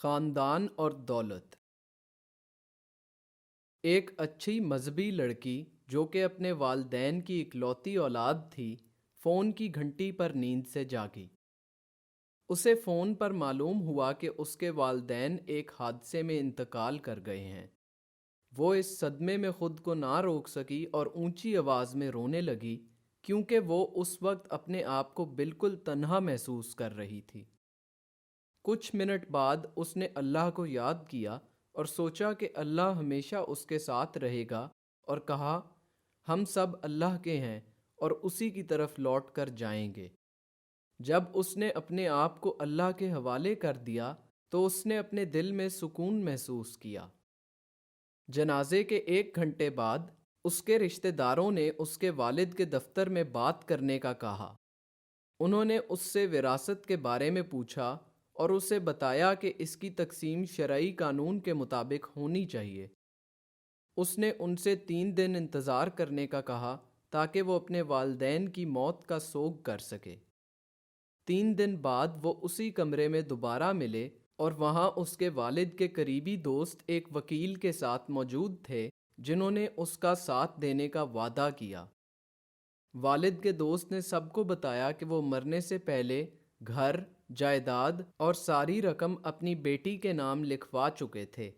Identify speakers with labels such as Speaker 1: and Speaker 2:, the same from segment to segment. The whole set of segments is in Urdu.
Speaker 1: خاندان اور دولت۔ ایک اچھی مذہبی لڑکی جو کہ اپنے والدین کی اکلوتی اولاد تھی، فون کی گھنٹی پر نیند سے جاگی۔ اسے فون پر معلوم ہوا کہ اس کے والدین ایک حادثے میں انتقال کر گئے ہیں۔ وہ اس صدمے میں خود کو نہ روک سکی اور اونچی آواز میں رونے لگی، کیونکہ وہ اس وقت اپنے آپ کو بالکل تنہا محسوس کر رہی تھی۔ کچھ منٹ بعد اس نے اللہ کو یاد کیا اور سوچا کہ اللہ ہمیشہ اس کے ساتھ رہے گا، اور کہا، ہم سب اللہ کے ہیں اور اسی کی طرف لوٹ کر جائیں گے۔ جب اس نے اپنے آپ کو اللہ کے حوالے کر دیا تو اس نے اپنے دل میں سکون محسوس کیا۔ جنازے کے 1 گھنٹے بعد اس کے رشتہ داروں نے اس کے والد کے دفتر میں بات کرنے کا کہا۔ انہوں نے اس سے وراثت کے بارے میں پوچھا اور اسے بتایا کہ اس کی تقسیم شرعی قانون کے مطابق ہونی چاہیے۔ اس نے ان سے 3 دن انتظار کرنے کا کہا تاکہ وہ اپنے والدین کی موت کا سوگ کر سکے۔ 3 دن بعد وہ اسی کمرے میں دوبارہ ملے اور وہاں اس کے والد کے قریبی دوست ایک وکیل کے ساتھ موجود تھے جنہوں نے اس کا ساتھ دینے کا وعدہ کیا۔ والد کے دوست نے سب کو بتایا کہ وہ مرنے سے پہلے گھر، جائیداد اور ساری رقم اپنی بیٹی کے نام لکھوا چکے تھے۔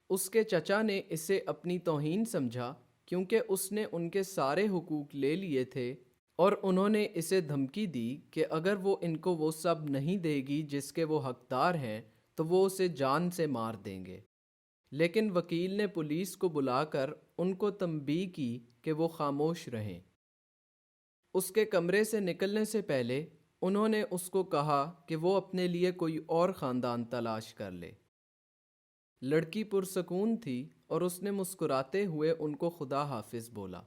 Speaker 1: اس کے چچا نے اسے اپنی توہین سمجھا کیونکہ اس نے ان کے سارے حقوق لے لیے تھے، اور انہوں نے اسے دھمکی دی کہ اگر وہ ان کو وہ سب نہیں دے گی جس کے وہ حقدار ہیں تو وہ اسے جان سے مار دیں گے۔ لیکن وکیل نے پولیس کو بلا کر ان کو تنبیہ کی کہ وہ خاموش رہیں۔ اس کے کمرے سے نکلنے سے پہلے انہوں نے اس کو کہا کہ وہ اپنے لیے کوئی اور خاندان تلاش کر لے۔ لڑکی پرسکون تھی اور اس نے مسکراتے ہوئے ان کو خدا حافظ بولا۔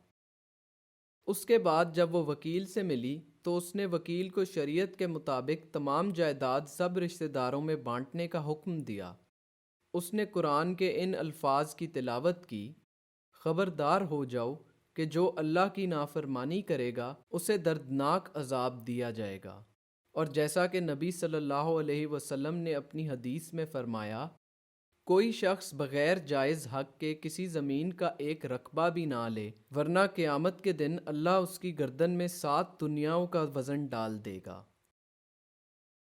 Speaker 1: اس کے بعد جب وہ وکیل سے ملی تو اس نے وکیل کو شریعت کے مطابق تمام جائیداد سب رشتہ داروں میں بانٹنے کا حکم دیا۔ اس نے قرآن کے ان الفاظ کی تلاوت کی، خبردار ہو جاؤ کہ جو اللہ کی نافرمانی کرے گا اسے دردناک عذاب دیا جائے گا، اور جیسا کہ نبی صلی اللہ علیہ وسلم نے اپنی حدیث میں فرمایا، کوئی شخص بغیر جائز حق کے کسی زمین کا ایک رقبہ بھی نہ لے، ورنہ قیامت کے دن اللہ اس کی گردن میں 7 دنیاؤں کا وزن ڈال دے گا۔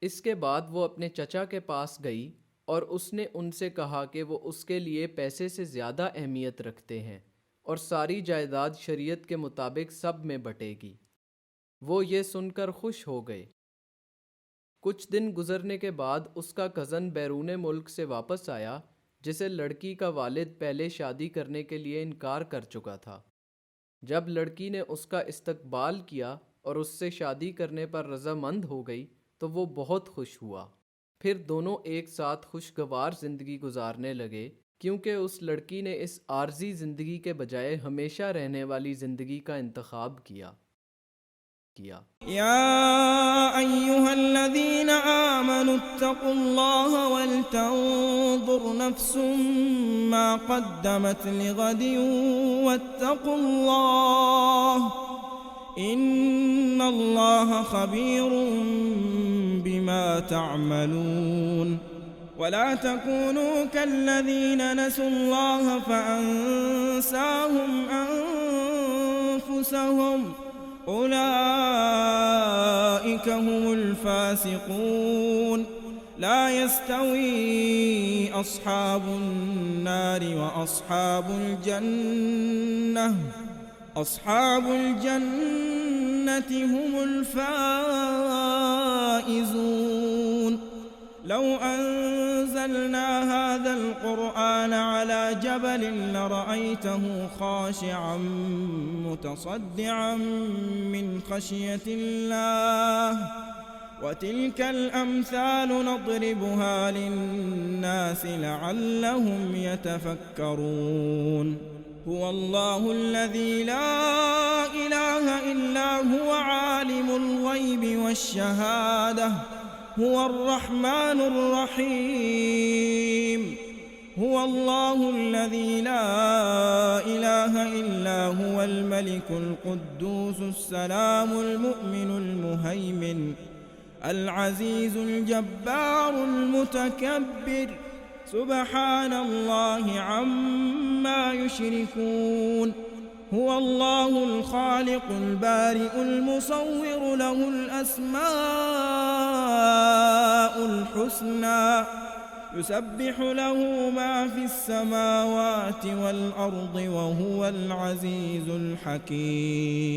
Speaker 1: اس کے بعد وہ اپنے چچا کے پاس گئی اور اس نے ان سے کہا کہ وہ اس کے لیے پیسے سے زیادہ اہمیت رکھتے ہیں اور ساری جائیداد شریعت کے مطابق سب میں بٹے گی۔ وہ یہ سن کر خوش ہو گئے۔ کچھ دن گزرنے کے بعد اس کا کزن بیرون ملک سے واپس آیا جسے لڑکی کا والد پہلے شادی کرنے کے لیے انکار کر چکا تھا۔ جب لڑکی نے اس کا استقبال کیا اور اس سے شادی کرنے پر رضامند ہو گئی تو وہ بہت خوش ہوا۔ پھر دونوں ایک ساتھ خوشگوار زندگی گزارنے لگے، کیونکہ اس لڑکی نے اس عارضی زندگی کے بجائے ہمیشہ رہنے والی زندگی کا انتخاب کیا۔
Speaker 2: يا أيها الذين آمنوا اتقوا الله ولتنظر نفس ما قدمت لغد واتقوا الله إن الله خبير بما تعملون ولا تكونوا كالذين نسوا الله فأنساهم أنفسهم أولئك هم الفاسقون لا يستوي أصحاب النار وأصحاب الجنة هم الفائزون لو أنزلنا هذا القرآن على جبل لرأيته خاشعا متصدعا من خشية الله وتلك الأمثال نضربها للناس لعلهم يتفكرون هو الله الذي لا إله إلا هو عالم الغيب والشهادة هو الرحمن الرحيم هو الله الذي لا إله إلا هو الملك القدوس السلام المؤمن المهيمن العزيز الجبار المتكبر سبحان الله عما يشركون هو الله الخالق البارئ المصور له الأسماء الحسنى يسبح له ما في السماوات والأرض وهو العزيز الحكيم